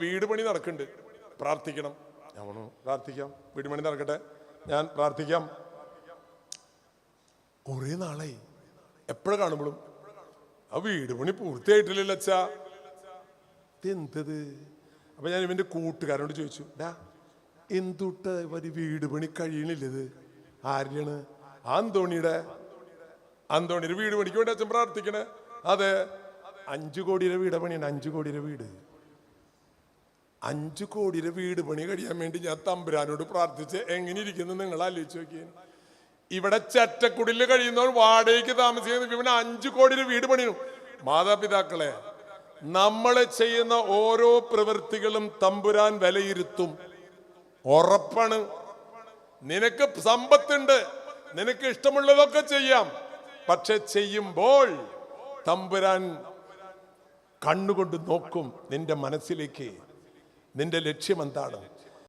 വീട് പണി നടക്കുന്നുണ്ട്, പ്രാർത്ഥിക്കണം. ഞാൻ പറഞ്ഞു പ്രാർത്ഥിക്കാം, വീട് പണി നടക്കട്ടെ, ഞാൻ പ്രാർത്ഥിക്കാം. കുറെ നാളായി എപ്പോഴും കാണുമ്പോഴും ആ വീട് പണി പൂർത്തിയായിട്ടില്ലല്ലോ അച്ഛാ, എന്തത്? അപ്പൊ ഞാൻ ഇവന്റെ കൂട്ടുകാരനോട് ചോദിച്ചു, എന്തുട്ട ഒരു വീട് പണി കഴിയണില്ലത്? ആര്യാണ്? ആന്തോണിയുടെ വീട് പണിക്ക് വേണ്ടി അച്ഛൻ പ്രാർത്ഥിക്കണേ. അതെ, 5 കോടിയുടെ വീട് പണിയാണ്. 5 കോടിയുടെ വീട്, 5 കോടിയുടെ വീട് പണി കഴിയാൻ വേണ്ടി ഞാൻ തമ്പുരാനോട് പ്രാർത്ഥിച്ച് എങ്ങനെ ഇരിക്കുന്നു നിങ്ങൾ ആലോചിച്ച് നോക്കിയേ. ഇവിടെ ചറ്റക്കുടില് കഴിയുന്നവർ വാടകയ്ക്ക് താമസിക്കുന്ന ഇവിടെ 5 കോടിയുടെ വീട് പണിയും. മാതാപിതാക്കളെ, നമ്മൾ ചെയ്യുന്ന ഓരോ പ്രവൃത്തികളും തമ്പുരാൻ വിലയിരുത്തും, ഉറപ്പാണ്. നിനക്ക് സമ്പത്തുണ്ട്, നിനക്ക് ഇഷ്ടമുള്ളതൊക്കെ ചെയ്യാം, പക്ഷെ ചെയ്യുമ്പോൾ തമ്പുരാൻ കണ്ണുകൊണ്ട് നോക്കും നിന്റെ മനസ്സിലേക്ക്, നിന്റെ ലക്ഷ്യം എന്താണ്.